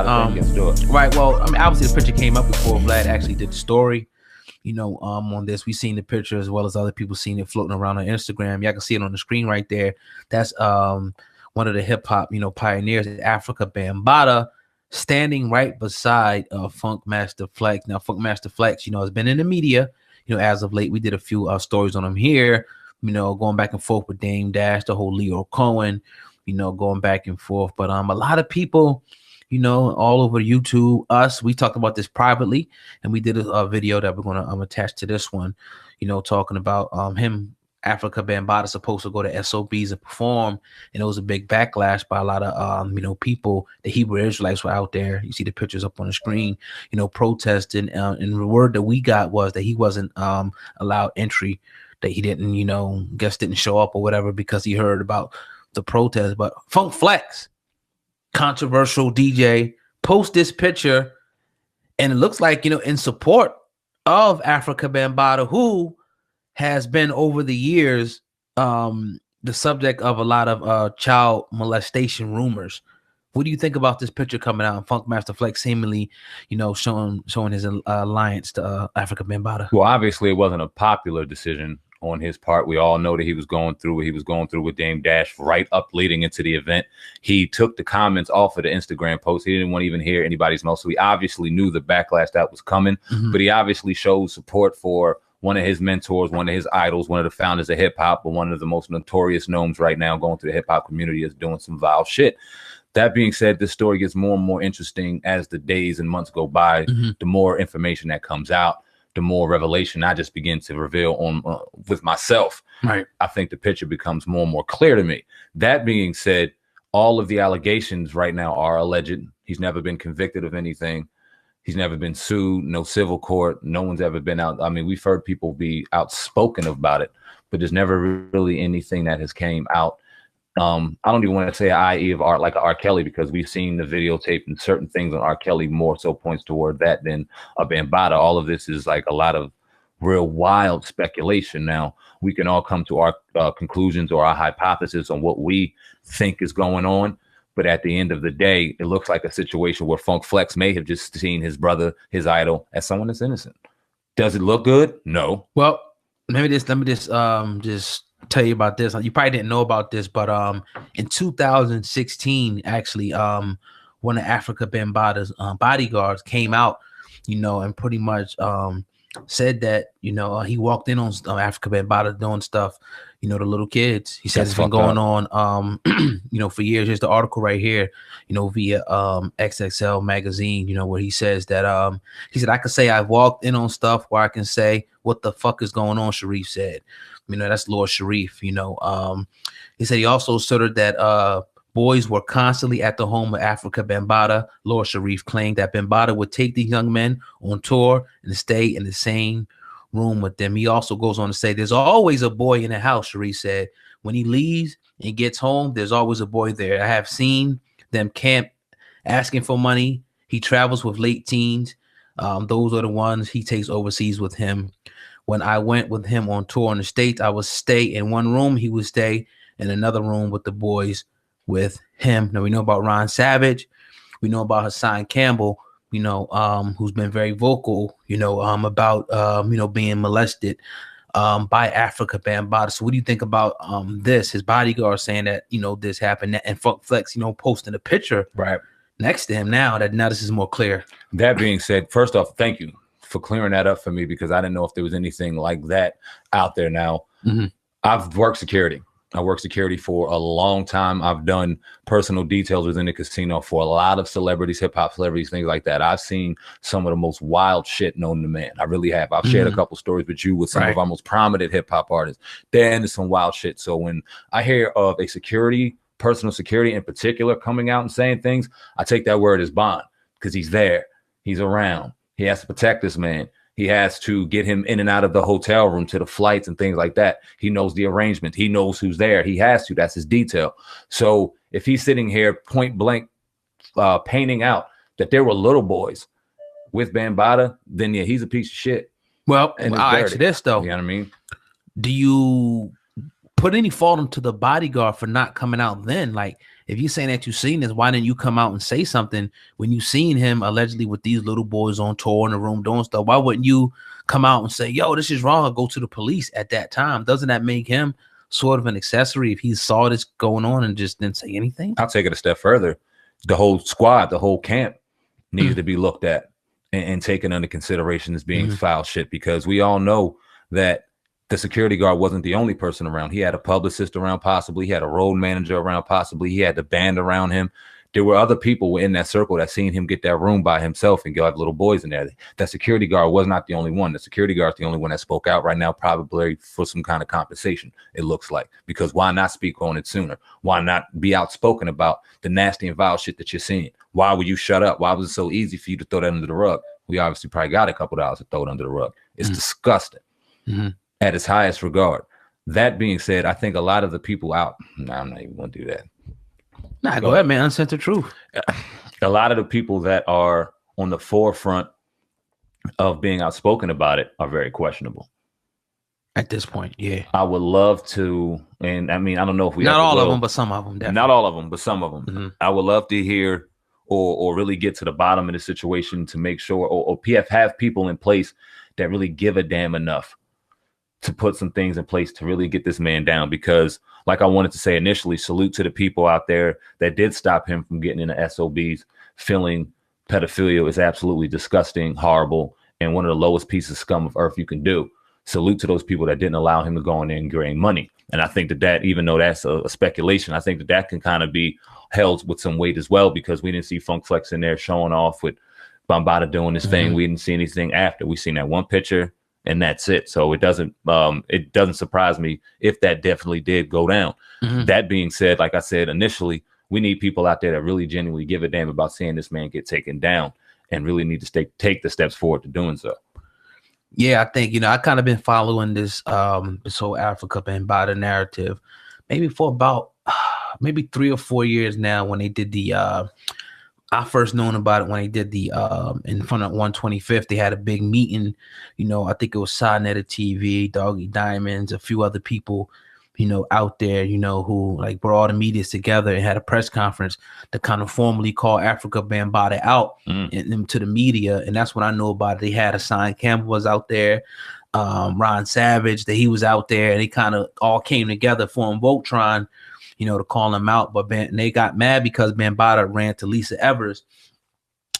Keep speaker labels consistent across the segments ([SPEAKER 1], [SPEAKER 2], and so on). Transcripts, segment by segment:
[SPEAKER 1] Right. Well, I mean, obviously the picture came up before Vlad actually did the story. On this, we seen the picture as well as other people seen it floating around on Instagram. Y'all can see it on the screen right there. That's one of the hip hop, pioneers in Afrika, Bambaataa, standing right beside Funk Master Flex. Now, Funk Master Flex, has been in the media, as of late. We did a few stories on him here, going back and forth with Dame Dash, the whole Leo Cohen, going back and forth. But a lot of people, all over YouTube, we talked about this privately, and we did a video that we're going to attach to this one, talking about him. Afrika Bambaataa supposed to go to SOBs and perform, and it was a big backlash by a lot of people. The Hebrew Israelites were out there. You see the pictures up on the screen, protesting, and the word that we got was that he wasn't allowed entry, that he didn't, didn't show up or whatever because he heard about the protest. But Funk Flex, controversial DJ, post this picture, and it looks like, in support of Afrika Bambaataa, who has been over the years the subject of a lot of child molestation rumors. What do you think about this picture coming out? Funk Master Flex seemingly, showing his alliance to Afrika Bambaataa.
[SPEAKER 2] Well, obviously it wasn't a popular decision on his part. We all know that he was going through what he was going through with Dame Dash right up leading into the event. He took the comments off of the Instagram post. He didn't want to even hear anybody's mouth. So he obviously knew the backlash that was coming, but he obviously showed support for one of his mentors, one of his idols, one of the founders of hip hop, but one of the most notorious gnomes right now going through the hip hop community is doing some vile shit. That being said, this story gets more and more interesting as the days and months go by. The more information that comes out, the more revelation I just begin to reveal on with myself.
[SPEAKER 1] Right.
[SPEAKER 2] I think the picture becomes more and more clear to me. That being said, all of the allegations right now are alleged. He's never been convicted of anything. He's never been sued, no civil court. No one's ever been out. I mean, we've heard people be outspoken about it, but there's never really anything that has came out. I don't even want to say i.e. of art like R. Kelly, because we've seen the videotape and certain things on R. Kelly more so points toward that than a Bambaataa. All of this is like a lot of real wild speculation. Now, we can all come to our conclusions or our hypothesis on what we think is going on. But at the end of the day, it looks like a situation where Funk Flex may have just seen his brother, his idol, as someone that's innocent. Does it look good? No.
[SPEAKER 1] Well, let me just tell you about this. You probably didn't know about this, but in 2016, actually, one of Afrika Bambaataa's bodyguards came out, and pretty much said that he walked in on Afrika Bambaataa doing stuff, the little kids. He said it's been going on for years. Here's the article right here, via XXL magazine, where he says that he said, I could say I've walked in on stuff where I can say what the fuck is going on, Sharif said. That's Lord Sharif. He said he also asserted that boys were constantly at the home of Afrika Bambaataa. Lord Sharif claimed that Bambaataa would take these young men on tour and stay in the same room with them. He also goes on to say there's always a boy in the house, Sharif said. When he leaves and gets home, there's always a boy there. I have seen them camp asking for money. He travels with late teens. Those are the ones he takes overseas with him. When I went with him on tour in the States, I would stay in one room. He would stay in another room with the boys with him. Now, we know about Ron Savage. We know about Hassan Campbell, who's been very vocal, about, being molested by Afrika Bambaataa. So what do you think about this? His bodyguard saying that, this happened, and Funk Flex, posting a picture right next to him now this is more clear.
[SPEAKER 2] That being said, first off, thank you for clearing that up for me, because I didn't know if there was anything like that out there. Now, I've worked security. I worked security for a long time. I've done personal details within the casino for a lot of celebrities, hip hop celebrities, things like that. I've seen some of the most wild shit known to man. I really have. I've shared a couple stories with you with some of our most prominent hip hop artists. They're into some wild shit. So when I hear of a personal security in particular, coming out and saying things, I take that word as bond, because he's there. He's around. He has to protect this man. He has to get him in and out of the hotel room to the flights and things like that. He knows the arrangement. He knows who's there. He has to. That's his detail. So if he's sitting here point blank painting out that there were little boys with Bambaataa, then yeah, he's a piece of shit.
[SPEAKER 1] Well, I'll ask you this, though.
[SPEAKER 2] You know what I mean?
[SPEAKER 1] Do you put any fault into the bodyguard for not coming out then? Like, if you saying that you seen this, why didn't you come out and say something when you seen him allegedly with these little boys on tour in the room doing stuff? Why wouldn't you come out and say, yo, this is wrong, or go to the police at that time? Doesn't that make him sort of an accessory if he saw this going on and just didn't say anything?
[SPEAKER 2] I'll take it a step further. The whole squad, the whole camp needed to be looked at and taken under consideration as being foul shit, because we all know that the security guard wasn't the only person around. He had a publicist around, possibly. He had a road manager around, possibly. He had the band around him. There were other people in that circle that seen him get that room by himself and got little boys in there. That security guard was not the only one. The security guard is the only one that spoke out right now, probably for some kind of compensation, it looks like. Because why not speak on it sooner? Why not be outspoken about the nasty and vile shit that you're seeing? Why would you shut up? Why was it so easy for you to throw that under the rug? We obviously probably got a couple dollars to throw it under the rug. It's disgusting at its highest regard. That being said, I think a lot of the people out, I'm not even going to do that.
[SPEAKER 1] Nah, go ahead, man. Uncensored truth.
[SPEAKER 2] A lot of the people that are on the forefront of being outspoken about it are very questionable.
[SPEAKER 1] At this point, yeah.
[SPEAKER 2] I would love to, and I mean, I don't know if we
[SPEAKER 1] not all of them, but some of them. Definitely.
[SPEAKER 2] Not all of them, but some of them. I would love to hear or really get to the bottom of the situation to make sure, or PF have people in place that really give a damn enough to put some things in place to really get this man down. Because like I wanted to say initially, salute to the people out there that did stop him from getting into SOBs. Feeling pedophilia is absolutely disgusting, horrible, and one of the lowest pieces of scum of earth you can do. Salute to those people that didn't allow him to go in there and gain money. And I think that even though that's a speculation, I think that can kind of be held with some weight as well, because we didn't see Funk Flex in there showing off with Bambaataa doing this thing. We didn't see anything after. We seen that one picture and that's it. So it doesn't surprise me if that definitely did go down. That being said, like I said initially, we need people out there that really genuinely give a damn about seeing this man get taken down and really need to take the steps forward to doing so.
[SPEAKER 1] Yeah, I think, I kind of been following this whole Afrika Bambaataa narrative maybe for about maybe 3 or 4 years now, when they did the I first known about it when they did the in front of 125th. They had a big meeting, I think it was SamAnt TV, Doggy Diamonds, a few other people, out there, who like brought all the medias together and had a press conference to kind of formally call Afrika Bambaataa out and to the media. And that's when I know about it. They had Hassan Campbell was out there, Ron Savage, that he was out there, and they kind of all came together, formed Voltron, to call him out. But they got mad because Bambaataa ran to Lisa Evers,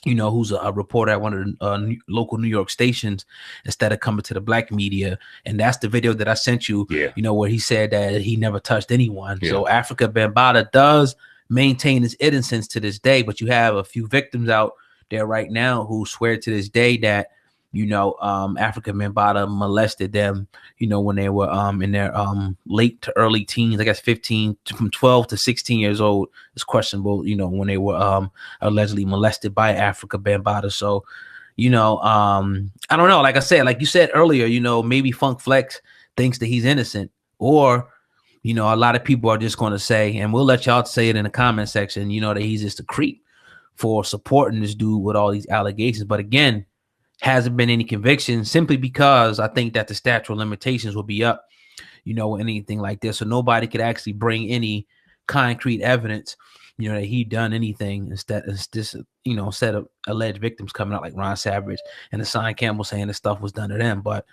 [SPEAKER 1] who's a reporter at one of the local New York stations, instead of coming to the black media. And that's the video that I sent you, where he said that he never touched anyone. So Afrika Bambaataa does maintain his innocence to this day, but you have a few victims out there right now who swear to this day that, Afrika Bambaataa molested them, when they were in their late to early teens, I guess from 12 to 16 years old. It's questionable, when they were allegedly molested by Afrika Bambaataa. So, I don't know. Like I said, like you said earlier, maybe Funk Flex thinks that he's innocent, or a lot of people are just going to say, and we'll let y'all say it in the comment section, that he's just a creep for supporting this dude with all these allegations. But again, hasn't been any conviction, simply because I think that the statute of limitations will be up, anything like this. So nobody could actually bring any concrete evidence, that he done anything, instead of alleged victims coming out like Ron Savage and Hassan Campbell saying the stuff was done to them. But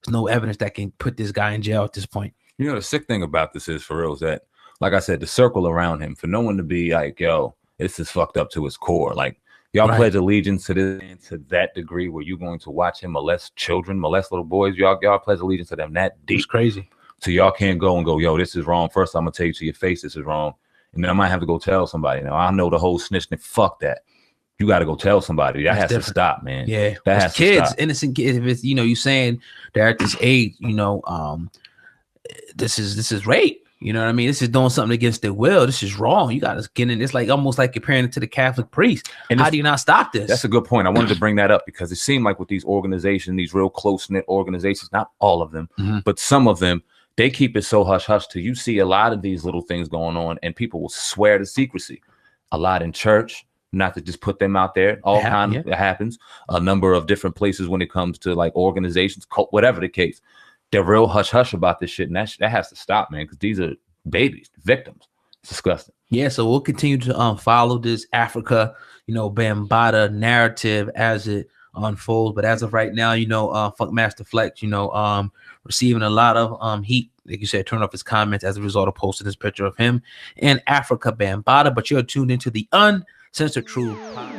[SPEAKER 1] there's no evidence that can put this guy in jail at this point.
[SPEAKER 2] The sick thing about this is, for real, is that, like I said, the circle around him, for no one to be like, yo, this is fucked up to its core. Like, y'all pledge allegiance to this, and to that degree where you're going to watch him molest children, molest little boys. Y'all pledge allegiance to them that deep.
[SPEAKER 1] It's crazy.
[SPEAKER 2] So y'all can't go and go, yo, this is wrong. First, I'm going to tell you to your face this is wrong. And then I might have to go tell somebody. Now, I know the whole snitching. Fuck that. You got to go tell somebody. That has to stop, man.
[SPEAKER 1] Yeah.
[SPEAKER 2] That has
[SPEAKER 1] kids,
[SPEAKER 2] to stop.
[SPEAKER 1] Innocent kids. If it's, you saying they're at this age, this is rape. You know what I mean? This is doing something against their will. This is wrong. You got to get in. It's like almost like comparing it to the Catholic priest. And how do you not stop this?
[SPEAKER 2] That's a good point. I wanted to bring that up because it seemed like with these organizations, these real close-knit organizations, not all of them, but some of them, they keep it so hush-hush till you see a lot of these little things going on and people will swear to secrecy. A lot in church, not to just put them out there. All kinds of, it happens. A number of different places when it comes to like organizations, cult, whatever the case. They're real hush-hush about this shit, and that has to stop, man, because these are babies, victims. It's disgusting.
[SPEAKER 1] Yeah, so we'll continue to follow this Africa, Bambaataa narrative as it unfolds. But as of right now, Funk Master Flex, receiving a lot of heat, like you said, turn off his comments as a result of posting this picture of him and Africa Bambaataa. But you're tuned into the Uncensored Truth Podcast.